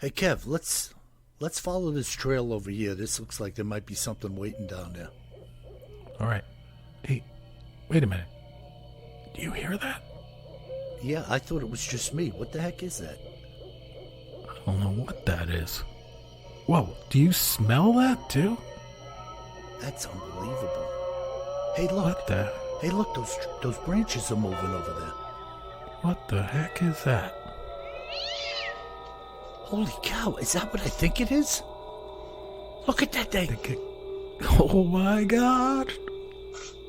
Hey Kev, let's follow this trail over here. This looks like there might be something waiting down there. All right. Hey, wait a minute. Do you hear that? Yeah, I thought it was just me. What the heck is that? I don't know what that is. Whoa, do you smell that too? That's unbelievable. Hey, look. What the? Hey, look, those branches are moving over there. What the heck is that? Holy cow, is that what I think it is? Look at that thing. Oh my God.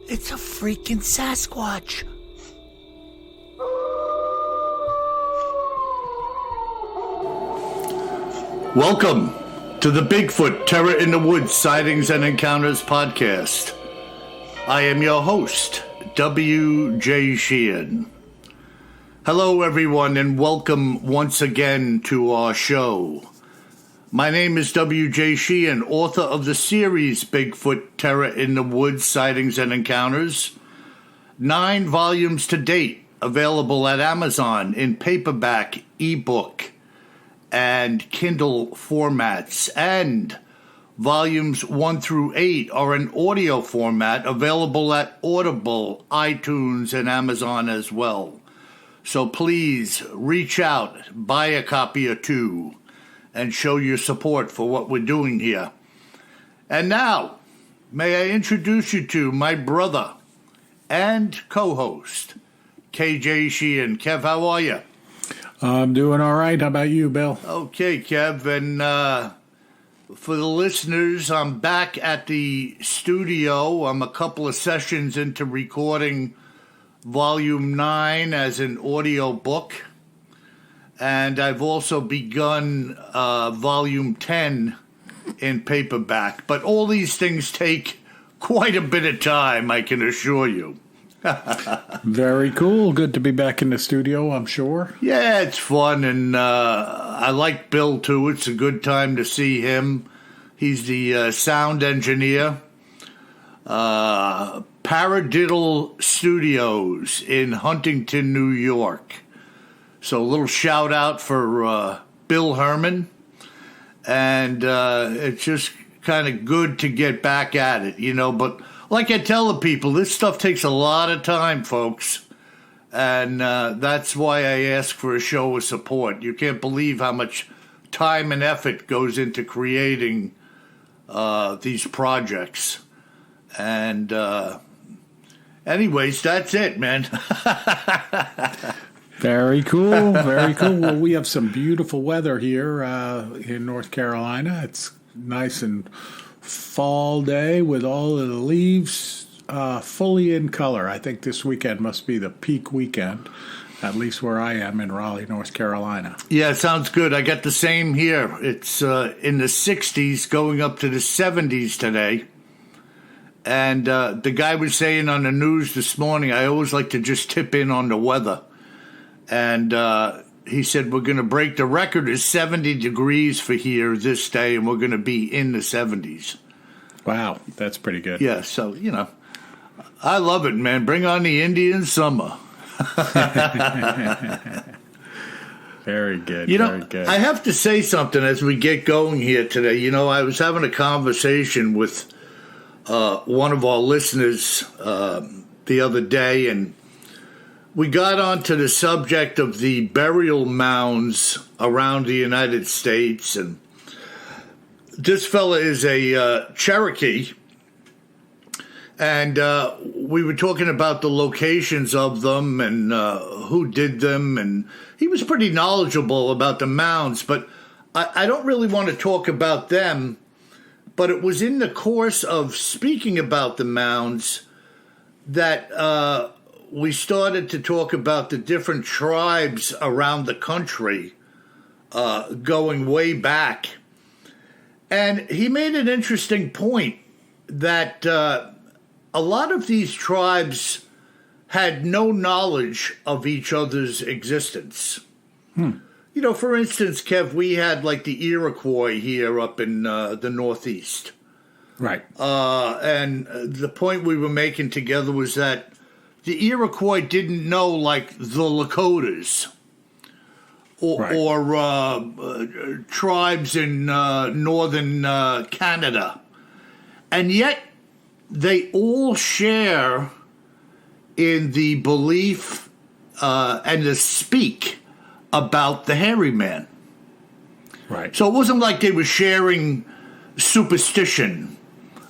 It's a freaking Sasquatch. Welcome to the Bigfoot Terror in the Woods Sightings and Encounters podcast. I am your host, W.J. Sheehan. Hello, everyone, and welcome once again to our show. My name is W.J. Sheehan, author of the series Bigfoot Terror in the Woods Sightings and Encounters. 9 volumes to date, available at Amazon in paperback, ebook, and Kindle formats. And volumes 1 through 8 are in audio format, available at Audible, iTunes, and Amazon as well. So please reach out, buy a copy or two, and show your support for what we're doing here. And now, may I introduce you to my brother and co-host, KJ Sheehan. Kev, how are you? I'm doing all right. How about you, Bill? Okay, Kev, and for the listeners, I'm back at the studio. I'm a couple of sessions into recording Volume 9 as an audio book, and I've also begun Volume 10 in paperback. But all these things take quite a bit of time, I can assure you. Very cool. Good to be back in the studio, I'm sure. Yeah, it's fun, and I like Bill, too. It's a good time to see him. He's the sound engineer. Paradiddle Studios in Huntington, New York. So a little shout out for Bill Herman. And it's just kind of good to get back at it, you know. But like I tell the people, this stuff takes a lot of time, folks. And that's why I ask for a show of support. You can't believe how much time and effort goes into creating these projects. And anyways, that's it, man. Very cool. Very cool. Well, we have some beautiful weather here in North Carolina. It's nice and fall day with all of the leaves fully in color. I think this weekend must be the peak weekend, at least where I am in Raleigh, North Carolina. Yeah, it sounds good. I got the same here. It's in the 60s, going up to the 70s today. And the guy was saying on the news this morning, I always like to just tip in on the weather. And he said, we're going to break the record is 70 degrees for here this day, and we're going to be in the 70s. Wow, that's pretty good. Yeah, so, you know, I love it, man. Bring on the Indian summer. Very good, you know, very good. I have to say something as we get going here today. You know, I was having a conversation with one of our listeners the other day, and we got onto the subject of the burial mounds around the United States. And this fella is a Cherokee, and we were talking about the locations of them and who did them, and he was pretty knowledgeable about the mounds, but I don't really want to talk about them. But it was in the course of speaking about the mounds that we started to talk about the different tribes around the country going way back. And he made an interesting point that a lot of these tribes had no knowledge of each other's existence. You know, for instance, Kev, we had like the Iroquois here up in the Northeast. Right. And the point we were making together was that the Iroquois didn't know, like, the Lakotas or tribes in northern Canada. And yet they all share in the belief and the speak about the hairy man. Right. So it wasn't like they were sharing superstition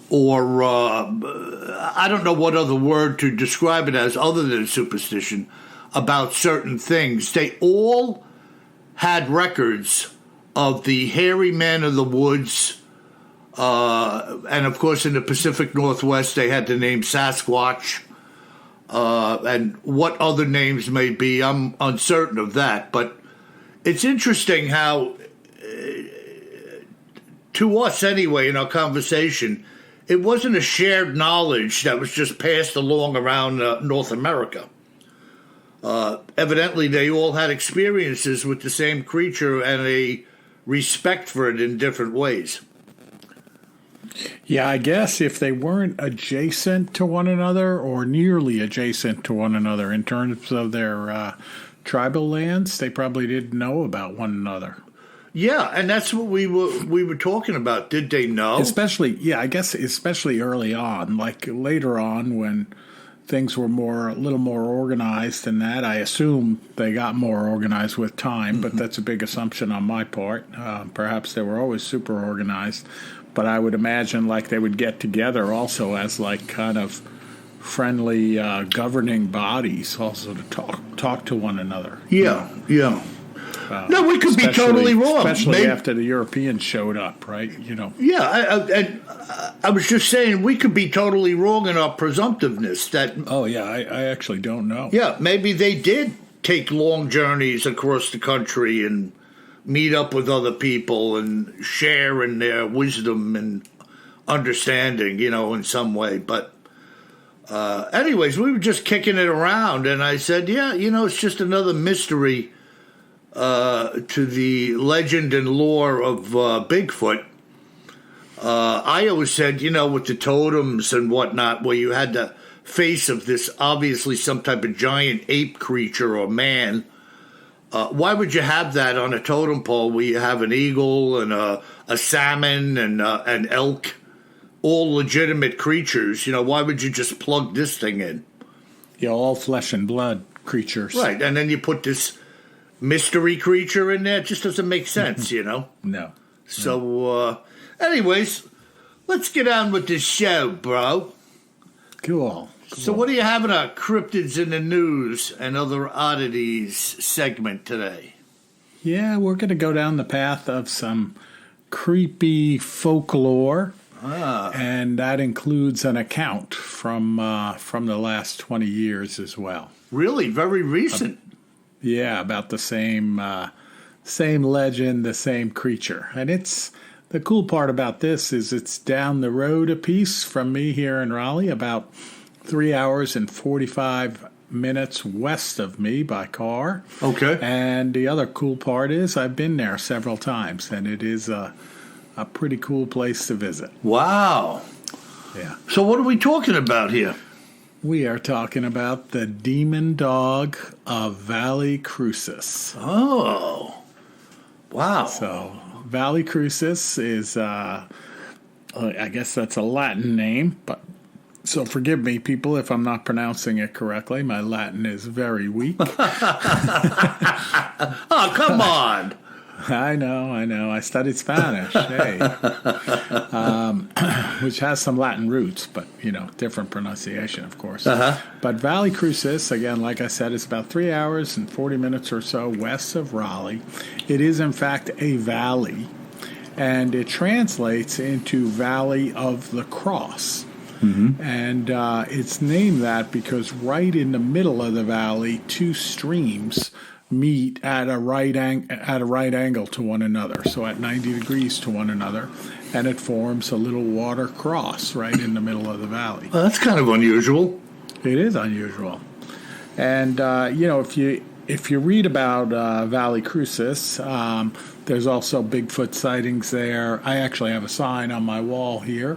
or I don't know what other word to describe it as other than superstition about certain things. They all had records of the hairy man of the woods, and of course in the Pacific Northwest they had the name Sasquatch, and what other names may be, I'm uncertain of that. But it's interesting how, to us anyway, in our conversation, it wasn't a shared knowledge that was just passed along around North America. Evidently, they all had experiences with the same creature and a respect for it in different ways. Yeah, I guess if they weren't adjacent to one another or nearly adjacent to one another in terms of their tribal lands, they probably didn't know about one another. Yeah, and that's what we were talking about. Did they know? Especially early on. Like later on, when things were a little more organized than that. I assume they got more organized with time, but that's a big assumption on my part. Perhaps they were always super organized, but I would imagine like they would get together also as like kind of friendly governing bodies, also to talk to one another. Yeah, yeah. No, we could be totally wrong. Especially after the Europeans showed up, right? You know. Yeah, I was just saying we could be totally wrong in our presumptiveness. I actually don't know. Yeah, maybe they did take long journeys across the country and meet up with other people and share in their wisdom and understanding, in some way. But anyways, we were just kicking it around, and I said, yeah, it's just another mystery to the legend and lore of Bigfoot. I always said, with the totems and whatnot, where you had the face of this obviously some type of giant ape creature or man, why would you have that on a totem pole where you have an eagle and a salmon and an elk, all legitimate creatures? Why would you just plug this thing in? Yeah, all flesh and blood creatures. Right, and then you put this mystery creature in there. It just doesn't make sense, No. So, anyways, let's get on with this show, bro. Cool. So what do you have in our Cryptids in the News and Other Oddities segment today? Yeah, we're going to go down the path of some creepy folklore, and that includes an account from the last 20 years as well. Really? Very recent. Yeah, about the same legend, the same creature. And the cool part about this is it's down the road a piece from me here in Raleigh, about 3 hours and 45 minutes west of me by car. Okay. And the other cool part is I've been there several times, and it is a pretty cool place to visit. Wow. Yeah. So what are we talking about here? We are talking about the demon dog of Valle Crucis. Oh, wow. So Valle Crucis is, I guess that's a Latin name, but so forgive me, people, if I'm not pronouncing it correctly. My Latin is very weak. Oh, come on. I know. I studied Spanish, which has some Latin roots, but, different pronunciation, of course. Uh-huh. But Valle Crucis, again, like I said, is about 3 hours and 40 minutes or so west of Raleigh. It is, in fact, a valley, and it translates into Valley of the Cross. Mm-hmm. And it's named that because right in the middle of the valley, two streams meet at a right angle to one another, so at 90 degrees to one another, and it forms a little water cross right in the middle of the valley. Well, that's kind of unusual. It is unusual. And if you read about Valle Crucis, there's also Bigfoot sightings there. I actually have a sign on my wall here.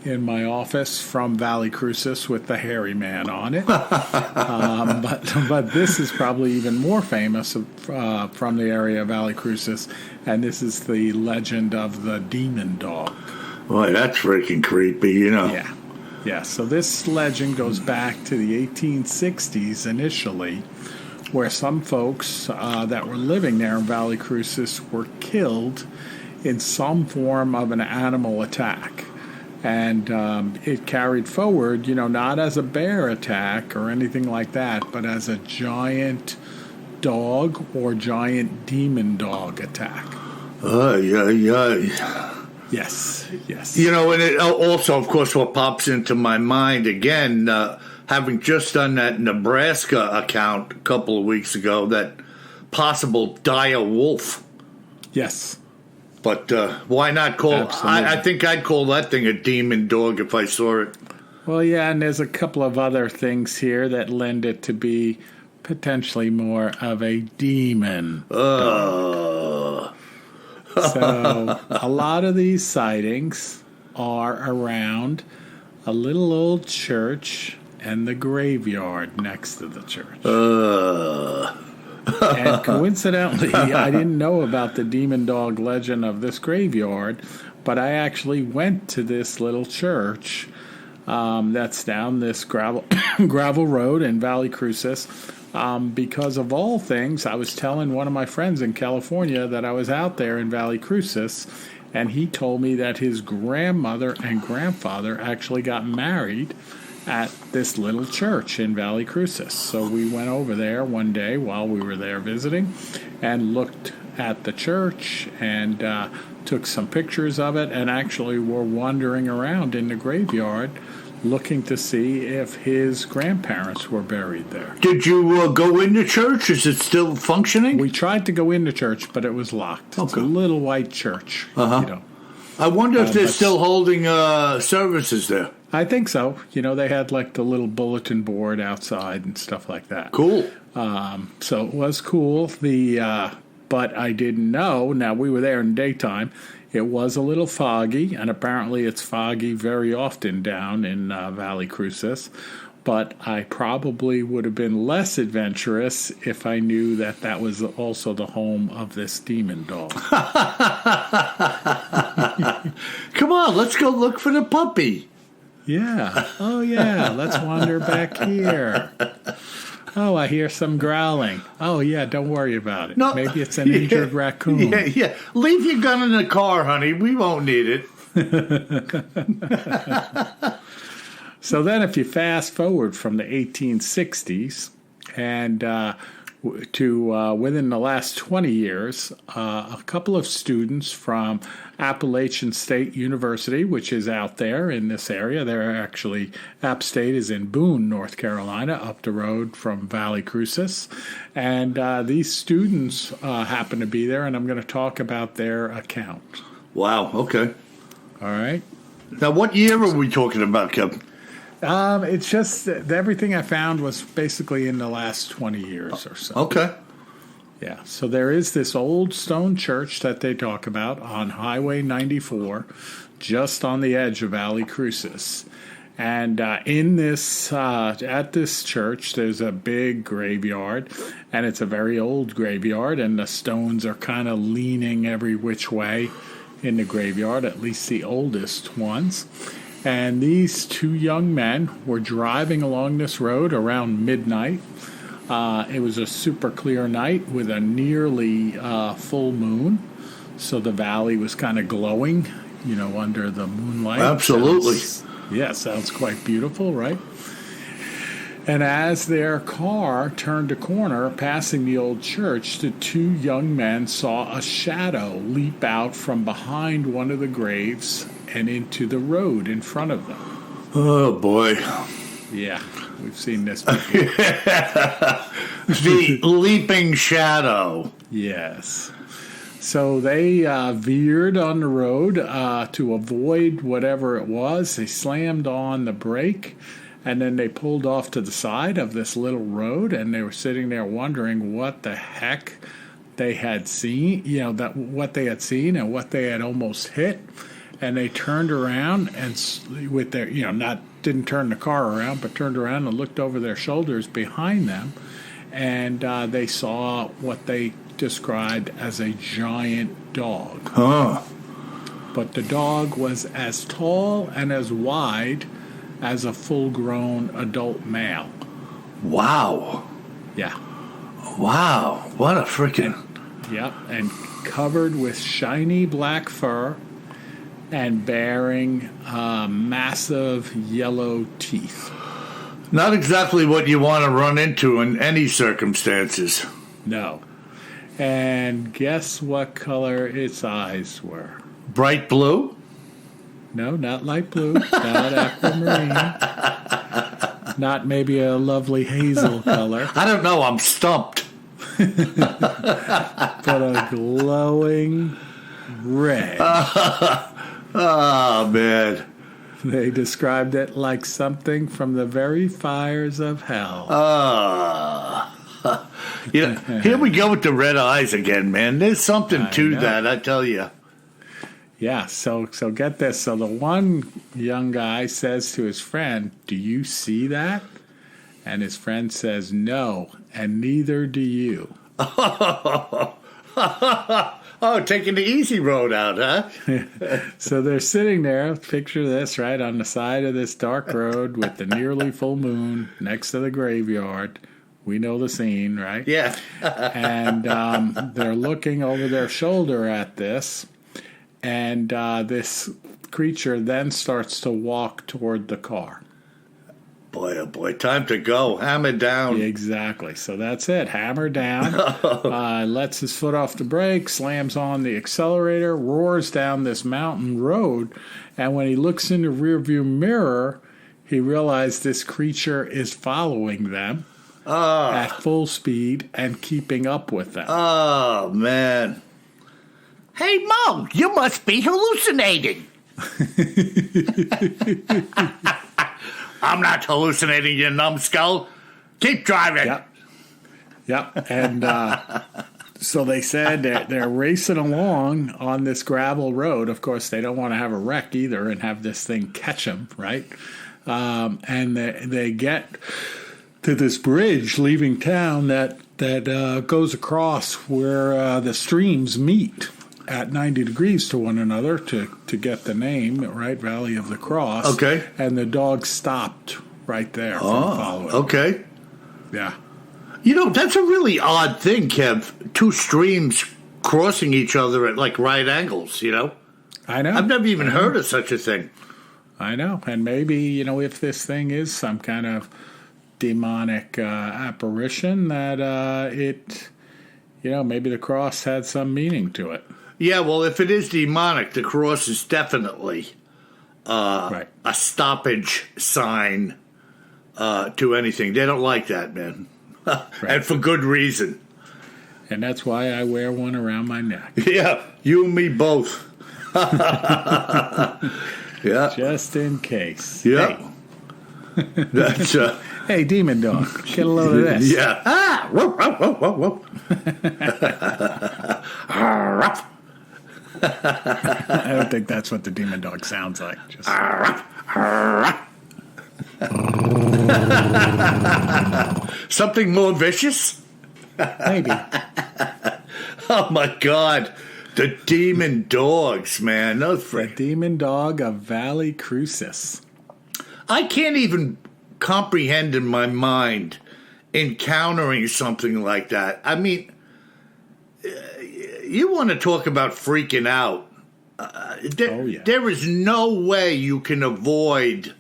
in my office from Valle Crucis with the hairy man on it. But this is probably even more famous from the area of Valle Crucis, and this is the legend of the demon dog. Boy, that's freaking creepy, you know. Yeah. Yeah, so this legend goes back to the 1860s initially, where some folks that were living there in Valle Crucis were killed in some form of an animal attack. And it carried forward, not as a bear attack or anything like that, but as a giant dog or giant demon dog attack. Yes. And it also, of course, what pops into my mind again, having just done that Nebraska account a couple of weeks ago, that possible dire wolf. Yes. But why not call... I think I'd call that thing a demon dog if I saw it. Well, yeah, and there's a couple of other things here that lend it to be potentially more of a demon dog. So a lot of these sightings are around a little old church and the graveyard next to the church. And coincidentally, I didn't know about the demon dog legend of this graveyard, but I actually went to this little church that's down this gravel road in Valle Crucis. Because of all things, I was telling one of my friends in California that I was out there in Valle Crucis, and he told me that his grandmother and grandfather actually got married at this little church in Valle Crucis. So we went over there one day while we were there visiting and looked at the church and took some pictures of it, and actually were wandering around in the graveyard looking to see if his grandparents were buried there. Did you go into church? Is it still functioning? We tried to go into church, but it was locked. Okay. It's a little white church. I wonder if they're still holding services there. I think so. They had like the little bulletin board outside and stuff like that. Cool. So it was cool. But I didn't know. Now, we were there in daytime. It was a little foggy, and apparently it's foggy very often down in Valle Crucis. But I probably would have been less adventurous if I knew that that was also the home of this demon dog. Come on, let's go look for the puppy. Yeah. Oh, yeah. Let's wander back here. Oh, I hear some growling. Oh, yeah, don't worry about it. No, maybe it's an injured raccoon. Yeah. Leave your gun in the car, honey. We won't need it. So then if you fast forward from the 1860s and to within the last 20 years, a couple of students from Appalachian State University, which is out there in this area. They're actually, App State is in Boone, North Carolina, up the road from Valle Crucis. And these students happen to be there, and I'm going to talk about their account. Wow, okay. All right. Now, what year are we talking about, Kevin? It's just everything I found was basically in the last 20 years or so. Okay. Yeah, so there is this old stone church that they talk about on Highway 94, just on the edge of Valle Crucis. And in this, at this church, there's a big graveyard, and it's a very old graveyard, and the stones are kind of leaning every which way in the graveyard, at least the oldest ones. And these two young men were driving along this road around midnight. It was a super clear night with a nearly full moon, so the valley was kind of glowing, under the moonlight. Absolutely. Sounds quite beautiful, right? And as their car turned a corner, passing the old church, the two young men saw a shadow leap out from behind one of the graves and into the road in front of them. Oh, boy. Yeah, we've seen this before. The leaping shadow. Yes. So they veered on the road to avoid whatever it was. They slammed on the brake, and then they pulled off to the side of this little road, and they were sitting there wondering what the heck they had seen, what they had seen and what they had almost hit. and they turned around and with their, didn't turn the car around, but turned around and looked over their shoulders behind them, and they saw what they described as a giant dog. Huh. But the dog was as tall and as wide as a full-grown adult male. Wow. Yeah. Wow. What a freaking... Yep, and covered with shiny black fur and bearing massive yellow teeth. Not exactly what you want to run into in any circumstances. No. And guess what color its eyes were? Bright blue? No, not light blue, not aquamarine, not maybe a lovely hazel color. I don't know, I'm stumped. But a glowing red. Oh, man. They described it like something from the very fires of hell. Here we go with the red eyes again, man. There's something to that, I tell you. Yeah, so get this. So the one young guy says to his friend, "Do you see that?" And his friend says, "No, and neither do you." Oh, taking the easy road out, huh? So they're sitting there, picture this, right, on the side of this dark road with the nearly full moon next to the graveyard. We know the scene, right? Yeah. And they're looking over their shoulder at this, and this creature then starts to walk toward the car. Boy, oh boy, time to go. Hammer down. Exactly. So that's it. Hammer down. Lets his foot off the brake, slams on the accelerator, roars down this mountain road. And when he looks in the rearview mirror, he realizes this creature is following them at full speed and keeping up with them. Oh, man. Hey, Mo, you must be hallucinating. I'm not hallucinating, you numbskull. Keep driving. Yep. And so they said they're racing along on this gravel road. Of course, they don't want to have a wreck either and have this thing catch them, right? And they get to this bridge leaving town that goes across where the streams meet at 90 degrees to one another to get the name, right? Valley of the Cross. Okay. And the dog stopped right there from following. Okay. Yeah. That's a really odd thing, Kev. Two streams crossing each other at, like, right angles, I know. I've never even heard of such a thing. I know. And maybe, if this thing is some kind of demonic apparition, that maybe the cross had some meaning to it. Yeah, well, if it is demonic, the cross is definitely right. a stoppage sign to anything. They don't like that, man. Right. And for good reason. And that's why I wear one around my neck. Yeah, you and me both. Yeah. Just in case. Yeah. Hey. That's hey, demon dog, get a load of this. Yeah. Ah! Whoa, whoa, whoa, whoa, whoa. I don't think that's what the demon dog sounds like. Just... Something more vicious? Maybe. Oh, my God. The demon dogs, man. The demon dog of Valle Crucis. I can't even comprehend in my mind encountering something like that. I mean, you want to talk about freaking out. There is no way you can avoid,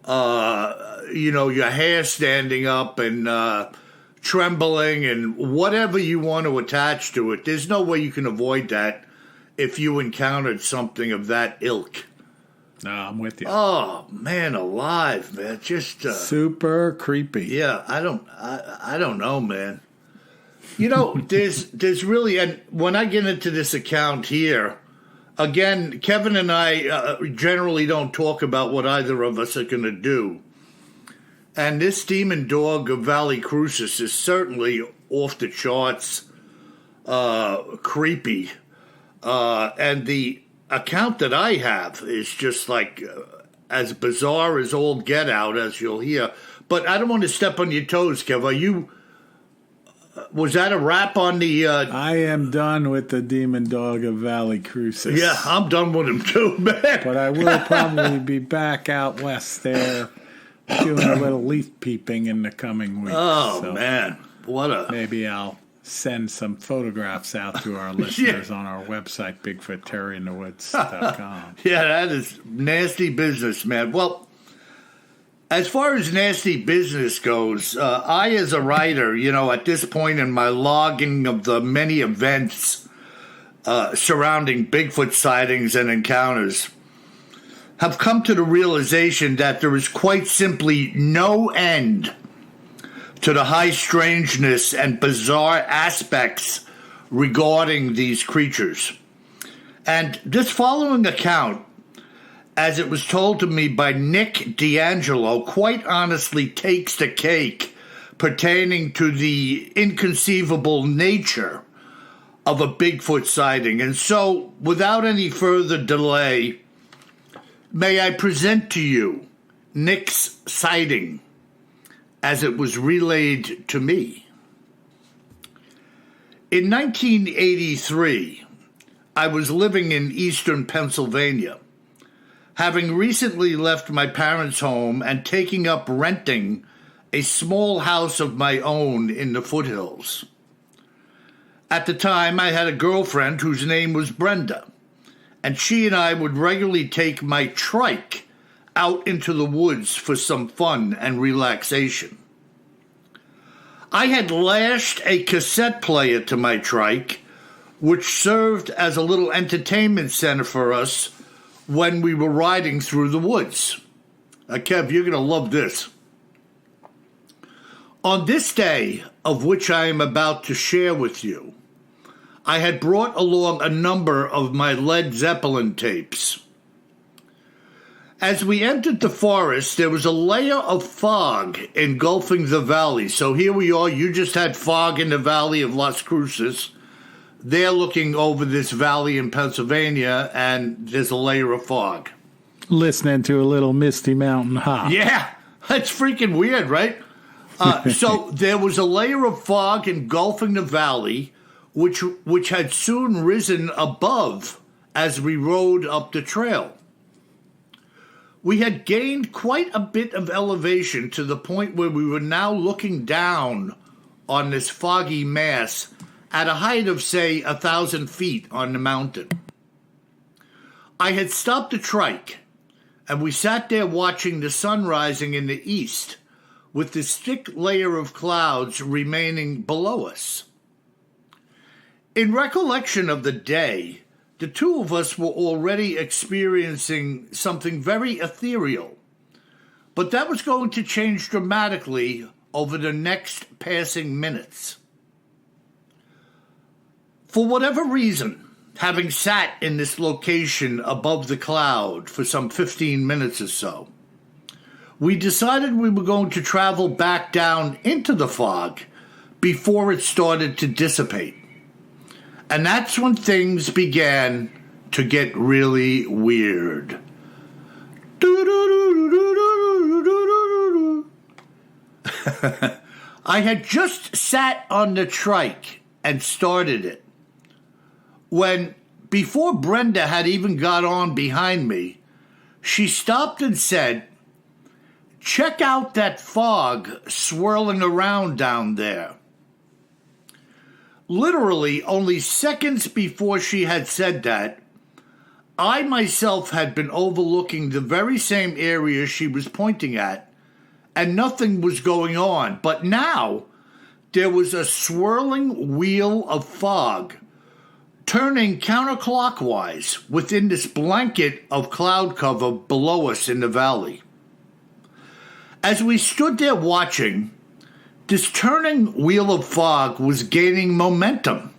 your hair standing up and trembling and whatever you want to attach to it. There's no way you can avoid that if you encountered something of that ilk. No, I'm with you. Oh, man alive, man. Just super creepy. Yeah, I don't know, man. There's really, and when I get into this account here, again, Kevin and I generally don't talk about what either of us are going to do. And this demon dog of Valle Crucis is certainly off the charts creepy. And the account that I have is just like as bizarre as old get out, as you'll hear. But I don't want to step on your toes, Kev. Was that a wrap on the... I am done with the demon dog of Valle Crucis. Yeah, I'm done with him too, man. But I will probably be back out west there doing a little leaf peeping in the coming weeks. Oh, so man. maybe I'll send some photographs out to our listeners on our website, BigfootTerryInTheWoods.com. Yeah, that is nasty business, man. Well, as far as nasty business goes, I, as a writer, at this point in my logging of the many events surrounding Bigfoot sightings and encounters, have come to the realization that there is quite simply no end to the high strangeness and bizarre aspects regarding these creatures. And this following account, as it was told to me by Nick D'Angelo, quite honestly takes the cake pertaining to the inconceivable nature of a Bigfoot sighting. And so, without any further delay, may I present to you Nick's sighting as it was relayed to me. In 1983, I was living in eastern Pennsylvania, having recently left my parents' home and taking up renting a small house of my own in the foothills. At the time, I had a girlfriend whose name was Brenda, and she and I would regularly take my trike out into the woods for some fun and relaxation. I had lashed a cassette player to my trike, which served as a little entertainment center for us when we were riding through the woods. Kev, you're going to love this. On this day, of which I am about to share with you, I had brought along a number of my Led Zeppelin tapes. As we entered the forest, there was a layer of fog engulfing the valley. So here we are. You just had fog in the valley of Las Cruces. They're looking over this valley in Pennsylvania, and there's a layer of fog. Listening to a little Misty Mountain Hop. Yeah, that's freaking weird, right? So there was a layer of fog engulfing the valley, which had soon risen above as we rode up the trail. We had gained quite a bit of elevation to the point where we were now looking down on this foggy mass at a height of, say, 1,000 feet on the mountain. I had stopped the trike, and we sat there watching the sun rising in the east, with this thick layer of clouds remaining below us. In recollection of the day, the two of us were already experiencing something very ethereal, but that was going to change dramatically over the next passing minutes. For whatever reason, having sat in this location above the cloud for some 15 minutes or so, we decided we were going to travel back down into the fog before it started to dissipate. And that's when things began to get really weird. I had just sat on the trike and started it when, before Brenda had even got on behind me, she stopped and said, "Check out that fog swirling around down there." Literally, only seconds before she had said that, I myself had been overlooking the very same area she was pointing at, and nothing was going on. But now, there was a swirling wheel of fog, turning counterclockwise within this blanket of cloud cover below us in the valley. As we stood there watching, this turning wheel of fog was gaining momentum,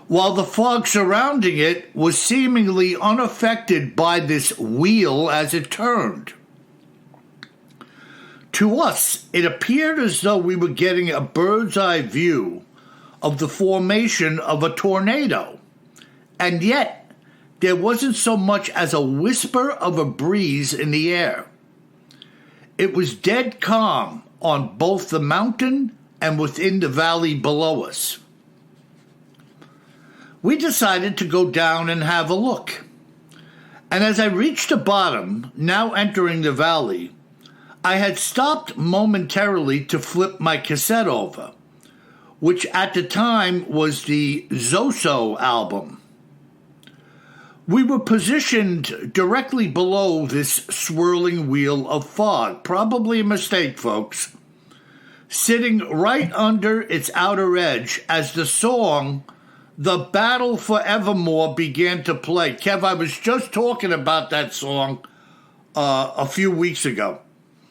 while the fog surrounding it was seemingly unaffected by this wheel as it turned. To us, it appeared as though we were getting a bird's eye view of the formation of a tornado, and yet there wasn't so much as a whisper of a breeze in the air. It was dead calm on both the mountain and within the valley below us. We decided to go down and have a look. And as I reached the bottom, now entering the valley, I had stopped momentarily to flip my cassette over, which at the time was the Zoso album. We were positioned directly below this swirling wheel of fog, probably a mistake, folks, sitting right under its outer edge as the song The Battle for Evermore began to play. Kev, I was just talking about that song a few weeks ago.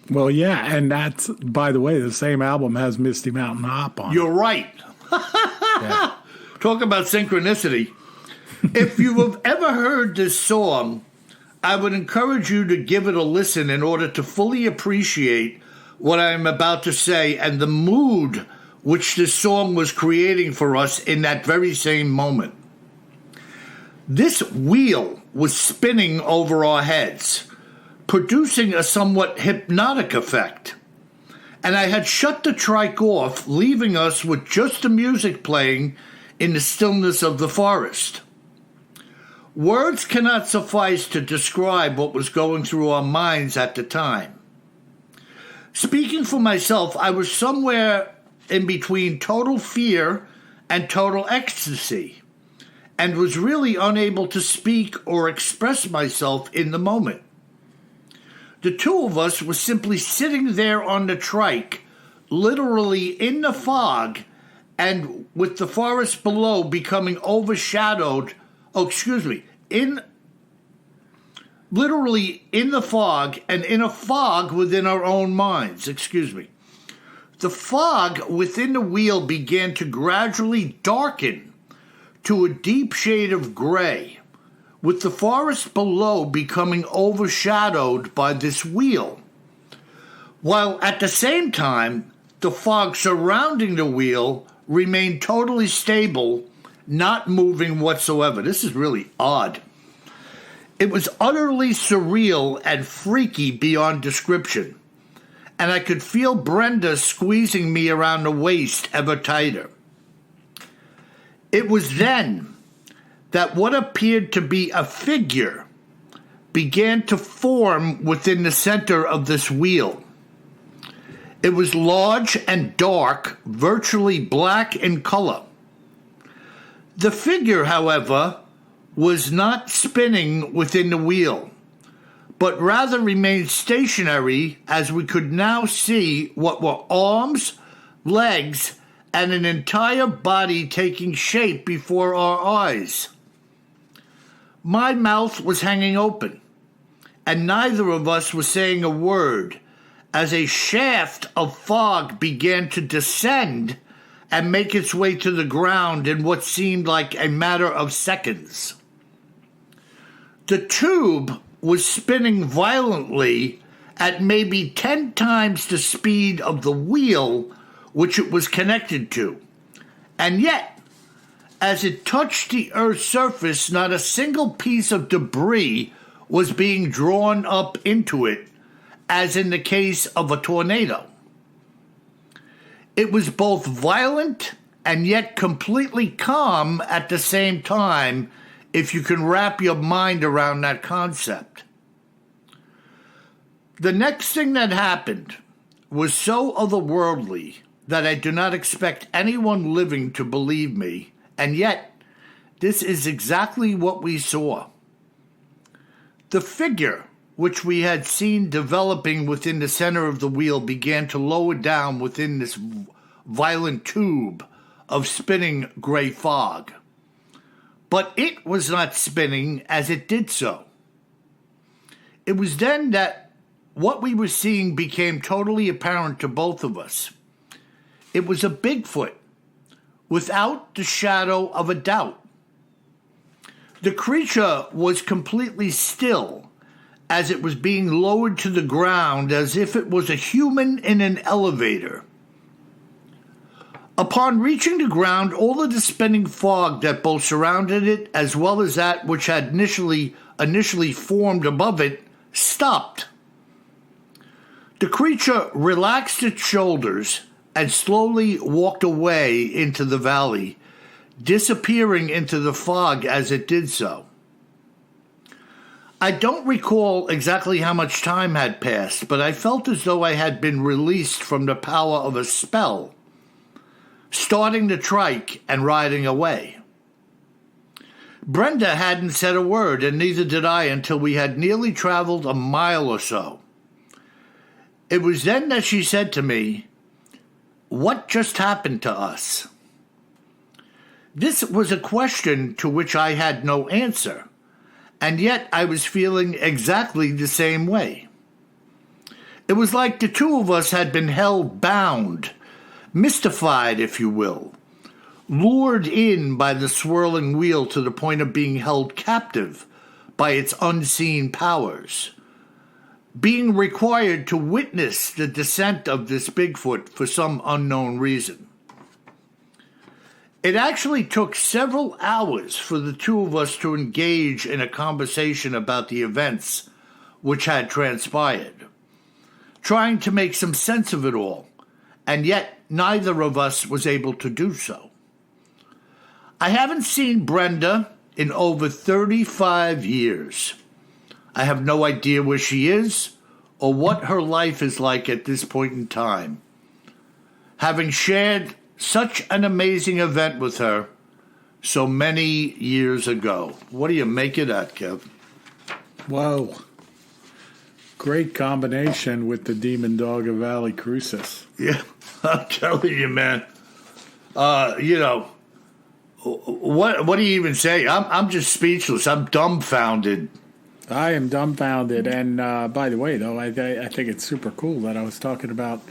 Well, yeah, and that's, by the way, the same album has Misty Mountain Hop on it. You're right. Yeah. Talk about synchronicity. If you have ever heard this song, I would encourage you to give it a listen in order to fully appreciate what I am about to say and the mood which this song was creating for us in that very same moment. This wheel was spinning over our heads, producing a somewhat hypnotic effect. And I had shut the trike off, leaving us with just the music playing in the stillness of the forest. Words cannot suffice to describe what was going through our minds at the time. Speaking for myself, I was somewhere in between total fear and total ecstasy, and was really unable to speak or express myself in the moment. The two of us were simply sitting there on the trike, literally in the fog, and with the forest below becoming overshadowed, literally in the fog and in a fog within our own minds, The fog within the wheel began to gradually darken to a deep shade of gray, with the forest below becoming overshadowed by this wheel, while at the same time, the fog surrounding the wheel remained totally stable, not moving whatsoever. This is really odd. It was utterly surreal and freaky beyond description, and I could feel Brenda squeezing me around the waist ever tighter. It was then that what appeared to be a figure began to form within the center of this wheel. It was large and dark, virtually black in color. The figure, however, was not spinning within the wheel, but rather remained stationary as we could now see what were arms, legs, and an entire body taking shape before our eyes. My mouth was hanging open, and neither of us was saying a word as a shaft of fog began to descend and make its way to the ground in what seemed like a matter of seconds. The tube was spinning violently at maybe 10 times the speed of the wheel which it was connected to. And yet, as it touched the Earth's surface, not a single piece of debris was being drawn up into it, as in the case of a tornado. It was both violent and yet completely calm at the same time, if you can wrap your mind around that concept. The next thing that happened was so otherworldly that I do not expect anyone living to believe me, and yet this is exactly what we saw. The figure which we had seen developing within the center of the wheel began to lower down within this violent tube of spinning gray fog. But it was not spinning as it did so. It was then that what we were seeing became totally apparent to both of us. It was a Bigfoot, without the shadow of a doubt. The creature was completely still as it was being lowered to the ground, as if it was a human in an elevator. Upon reaching the ground, all of the spinning fog that both surrounded it as well as that which had initially formed above it stopped. The creature relaxed its shoulders and slowly walked away into the valley, disappearing into the fog as it did so. I don't recall exactly how much time had passed, but I felt as though I had been released from the power of a spell, starting the trike and riding away. Brenda hadn't said a word, and neither did I until we had nearly traveled a mile or so. It was then that she said to me, "What just happened to us?" This was a question to which I had no answer, and yet I was feeling exactly the same way. It was like the two of us had been held bound, mystified, if you will, lured in by the swirling wheel to the point of being held captive by its unseen powers, being required to witness the descent of this Bigfoot for some unknown reason. It actually took several hours for the two of us to engage in a conversation about the events which had transpired, trying to make some sense of it all, and yet neither of us was able to do so. I haven't seen Brenda in over 35 years. I have no idea where she is or what her life is like at this point in time, having shared such an amazing event with her so many years ago. What do you make of that, Kev? Whoa. Great combination with the demon dog of Valle Crucis. Yeah, I'm telling you, man. What do you even say? I'm just speechless. I'm dumbfounded. I am dumbfounded. And by the way, though, I think it's super cool that I was talking about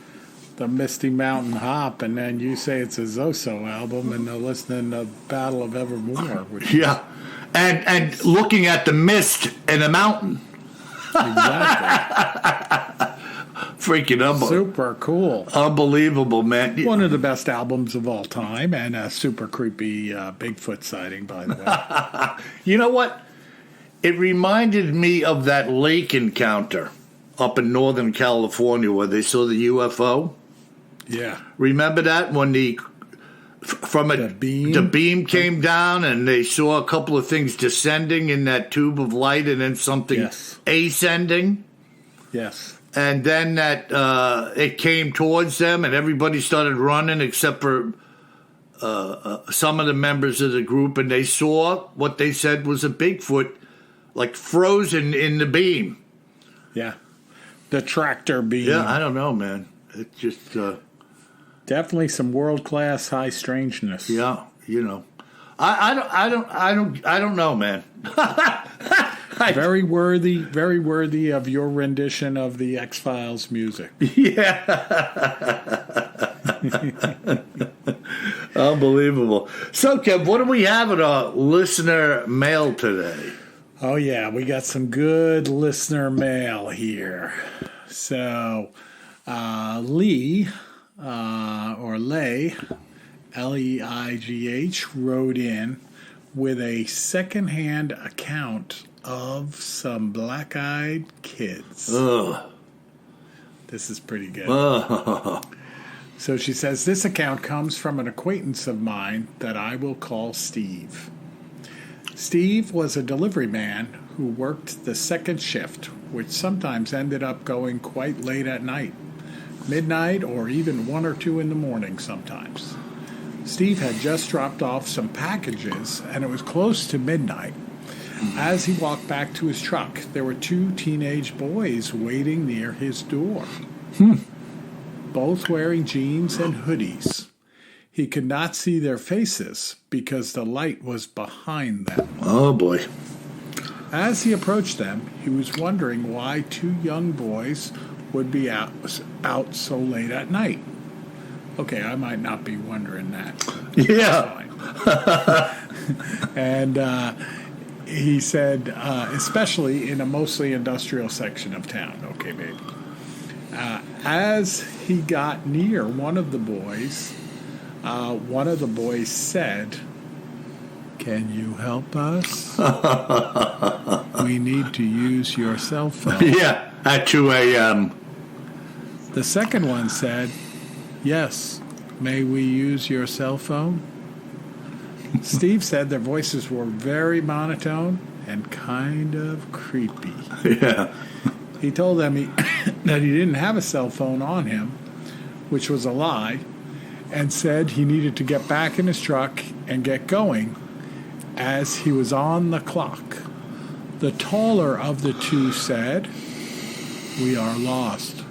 the Misty Mountain Hop, and then you say it's a Zoso album, and they're listening to Battle of Evermore. Yeah, and looking at the mist in a mountain. Exactly. Freaking super cool. Unbelievable, man. One of the best albums of all time, and a super creepy Bigfoot sighting, by the way. You know what? It reminded me of that lake encounter up in Northern California where they saw the UFO. Yeah. Remember that when the beam came down and they saw a couple of things descending in that tube of light and then something ascending? Yes. And then that it came towards them and everybody started running except for some of the members of the group, and they saw what they said was a Bigfoot like frozen in the beam. Yeah. The tractor beam. Yeah, I don't know, man. It's just definitely some world-class high strangeness. Yeah, I don't know, man. Very worthy of your rendition of the X-Files music. Yeah. Unbelievable. So, Kev, what do we have in our listener mail today? Oh, yeah, we got some good listener mail here. So, Lee, or Lay, Leigh, wrote in with a secondhand account of some black-eyed kids. Ugh. This is pretty good. Ugh. So she says, this account comes from an acquaintance of mine that I will call Steve. Steve was a delivery man who worked the second shift, which sometimes ended up going quite late at night, midnight or even 1 or 2 in the morning sometimes. Steve had just dropped off some packages, and it was close to midnight. As he walked back to his truck, there were 2 teenage boys waiting near his door, both wearing jeans and hoodies. He could not see their faces because the light was behind them. Oh, boy. As he approached them, he was wondering why 2 young boys would be out so late at night. Okay, I might not be wondering that. Yeah. And he said, especially in a mostly industrial section of town. Okay, baby. As he got near one of the boys, One of the boys said, "Can you help us? We need to use your cell phone." Yeah, at 2 a.m. The second one said, "Yes, may we use your cell phone?" Steve said their voices were very monotone and kind of creepy. Yeah. He told them that he didn't have a cell phone on him, which was a lie, and said he needed to get back in his truck and get going as he was on the clock. The taller of the two said, "We are lost.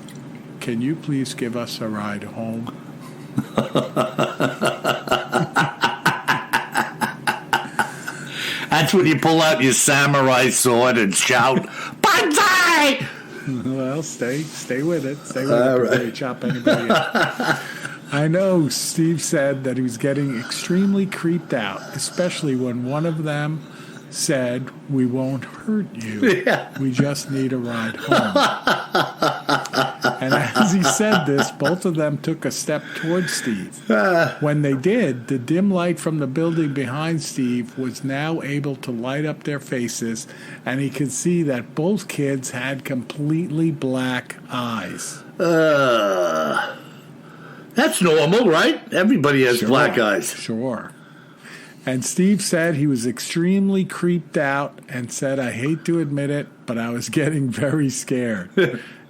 Can you please give us a ride home?" That's when you pull out your samurai sword and shout, "Banzai!" Well, stay with it. Stay with it before you chop anybody up. I know Steve said that he was getting extremely creeped out, especially when one of them said, "We won't hurt you. Yeah. We just need a ride home." And as he said this, both of them took a step towards Steve. When they did, the dim light from the building behind Steve was now able to light up their faces, and he could see that both kids had completely black eyes. That's normal, right? Everybody has black eyes. Sure. And Steve said he was extremely creeped out and said, "I hate to admit it, but I was getting very scared."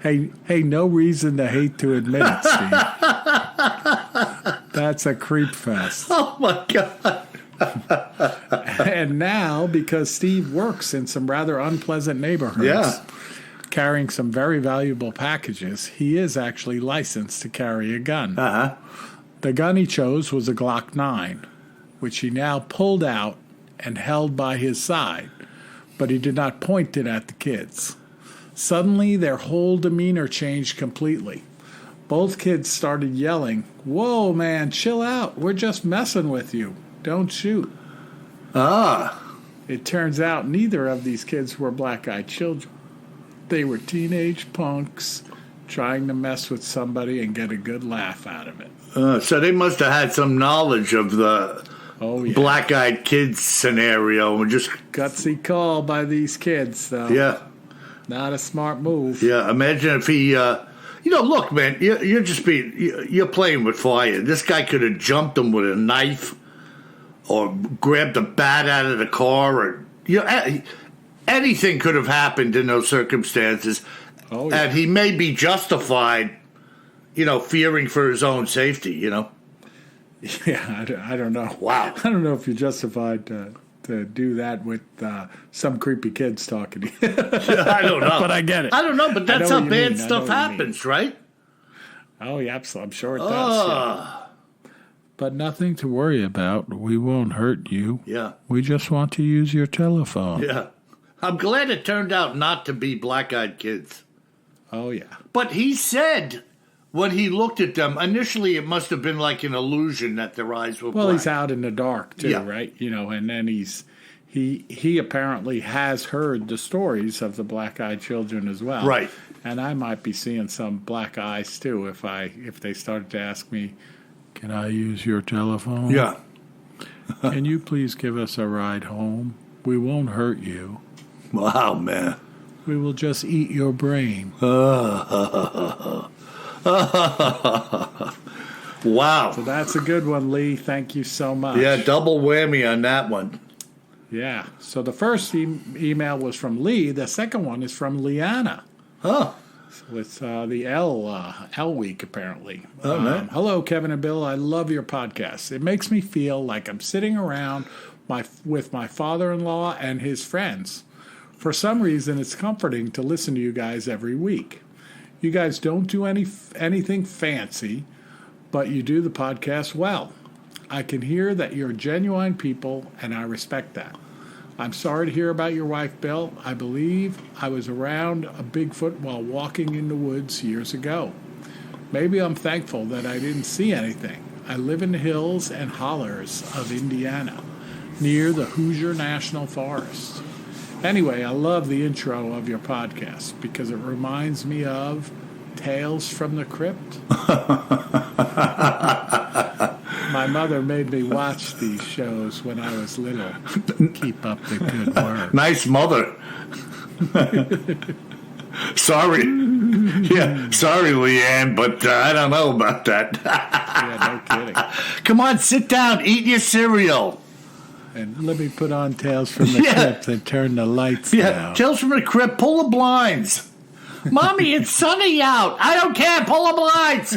Hey, no reason to hate to admit it, Steve. That's a creep fest. Oh, my God. And now, because Steve works in some rather unpleasant neighborhoods, carrying some very valuable packages, he is actually licensed to carry a gun. Uh-huh. The gun he chose was a Glock 9, which he now pulled out and held by his side, but he did not point it at the kids. Suddenly, their whole demeanor changed completely. Both kids started yelling, "Whoa, man, chill out. We're just messing with you. Don't shoot." It turns out neither of these kids were black-eyed children. They were teenage punks trying to mess with somebody and get a good laugh out of it. So they must have had some knowledge of the black-eyed kids scenario. Just gutsy call by these kids, though. Yeah. Not a smart move. Yeah, imagine if he, look, man, you're playing with fire. This guy could have jumped him with a knife or grabbed a bat out of the car, or anything could have happened in those circumstances. Oh, yeah. And he may be justified, fearing for his own safety, Yeah, I don't know. Wow. I don't know if you're justified to do that with some creepy kids talking to you. I don't know. But I get it. I don't know, but that's how bad stuff happens, right? Oh, yeah, I'm sure it does. Yeah. But nothing to worry about. We won't hurt you. Yeah. We just want to use your telephone. Yeah. I'm glad it turned out not to be black-eyed kids. Oh, yeah. But he said when he looked at them, initially it must have been like an illusion that their eyes were black. Well, he's out in the dark, too, right? And then he apparently has heard the stories of the black-eyed children as well. Right. And I might be seeing some black eyes, too, if they started to ask me, "Can I use your telephone? Yeah. Can you please give us a ride home? We won't hurt you. Wow, man. We will just eat your brain." Wow. So that's a good one, Lee. Thank you so much. Yeah, double whammy on that one. Yeah. So the first email was from Lee. The second one is from Leanna. Huh. So it's the L week, apparently. Oh, man. Hello, Kevin and Bill. I love your podcast. It makes me feel like I'm sitting around with my father-in-law and his friends. For some reason, it's comforting to listen to you guys every week. You guys don't do anything fancy, but you do the podcast well. I can hear that you're genuine people, and I respect that. I'm sorry to hear about your wife, Bill. I believe I was around a Bigfoot while walking in the woods years ago. Maybe I'm thankful that I didn't see anything. I live in the hills and hollers of Indiana, near the Hoosier National Forest. Anyway, I love the intro of your podcast because it reminds me of Tales from the Crypt. My mother made me watch these shows when I was little. Keep up the good work. Nice mother. Sorry. Yeah, sorry, Leanne, but I don't know about that. Yeah, no kidding. Come on, sit down, eat your cereal. And let me put on Tales from the Crypt and turn the lights down. Tales from the Crypt, pull the blinds. Mommy, it's sunny out. I don't care, pull the blinds.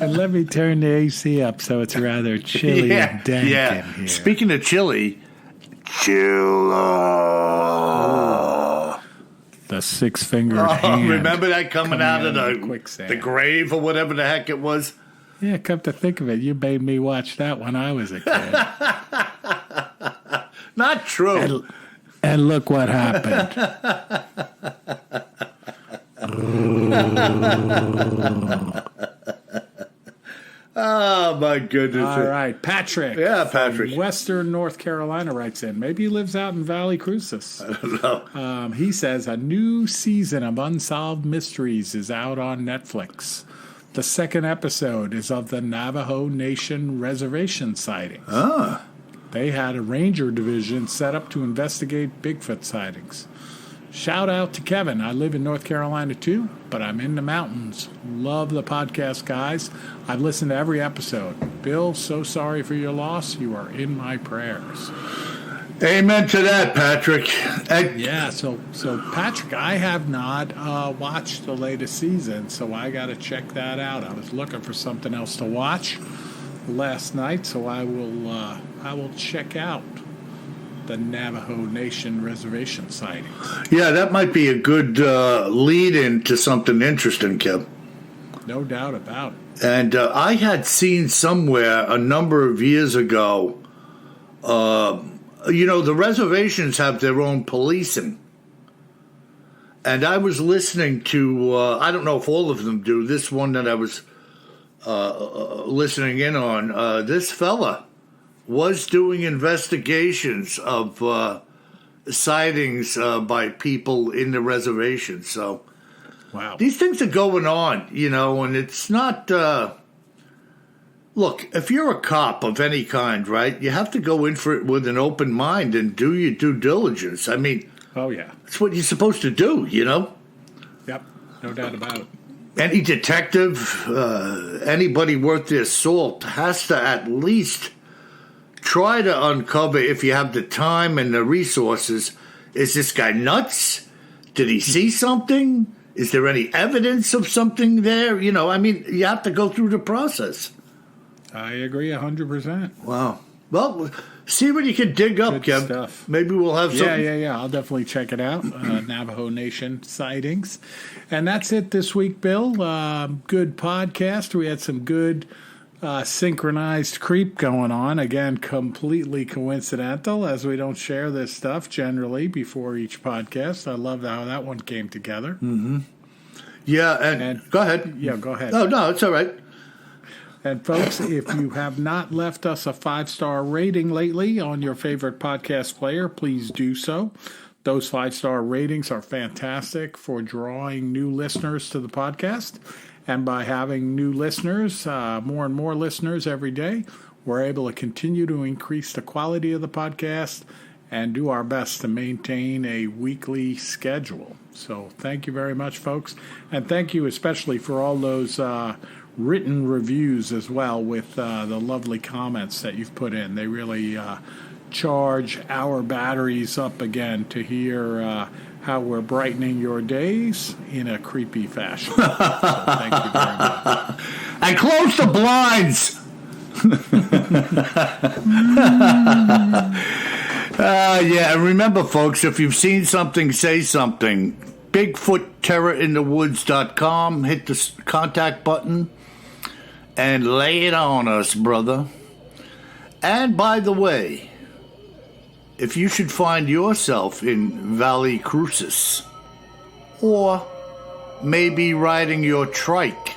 And let me turn the AC up so it's rather chilly and dank in here. Speaking of chilly, the six-fingered hand. Remember that coming out of quicksand. The grave or whatever the heck it was? Yeah, come to think of it, you made me watch that when I was a kid. Not true. And look what happened. Oh, my goodness. All right, Patrick. Yeah, Patrick. From Western North Carolina writes in. Maybe he lives out in Valle Crucis. I don't know. He says, a new season of Unsolved Mysteries is out on Netflix. The second episode is of the Navajo Nation reservation sightings. Ah. They had a ranger division set up to investigate Bigfoot sightings. Shout out to Kevin. I live in North Carolina too, but I'm in the mountains. Love the podcast, guys. I've listened to every episode. Bill, so sorry for your loss. You are in my prayers. Amen to that, Patrick. Yeah, so Patrick, I have not watched the latest season, so I got to check that out. I was looking for something else to watch last night, so I will check out the Navajo Nation reservation sightings. Yeah, that might be a good lead-in to something interesting, Kim. No doubt about it. And I had seen somewhere a number of years ago, the reservations have their own policing. And I was listening to, I don't know if all of them do, this one that I was listening in on, this fella was doing investigations of sightings by people in the reservation. So, wow, these things are going on, and it's not. Look, if you're a cop of any kind, right, you have to go in for it with an open mind and do your due diligence. I mean, oh yeah, that's what you're supposed to do, Yep, no doubt about it. Any detective, anybody worth their salt has to at least try to uncover, if you have the time and the resources, is this guy nuts? Did he see something? Is there any evidence of something there? You have to go through the process. I agree 100%. Wow. Well, see what you can dig up, Kev. Stuff. Maybe we'll have something. Yeah. I'll definitely check it out. Navajo Nation sightings. And that's it this week, Bill. Good podcast. We had some good synchronized creep going on. Again, completely coincidental, as we don't share this stuff generally before each podcast. I love how that one came together. Mm-hmm. Yeah, and go ahead. Yeah, go ahead. No, it's all right. And folks, if you have not left us a 5-star rating lately on your favorite podcast player, please do so. Those 5-star ratings are fantastic for drawing new listeners to the podcast. And by having new listeners, more and more listeners every day, we're able to continue to increase the quality of the podcast and do our best to maintain a weekly schedule. So thank you very much, folks. And thank you especially for all those written reviews as well with the lovely comments that you've put in. They really charge our batteries up again to hear how we're brightening your days in a creepy fashion. So thank you very much. And close the blinds! And remember, folks, if you've seen something, say something. BigfootTerrorInTheWoods.com. Hit the contact button and lay it on us, brother. And by the way, if you should find yourself in Valle Crucis, or maybe riding your trike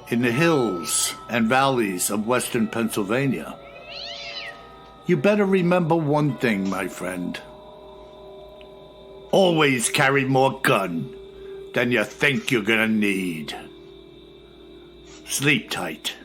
in the hills and valleys of western Pennsylvania, you better remember one thing, my friend. Always carry more gun than you think you're gonna need. Sleep tight.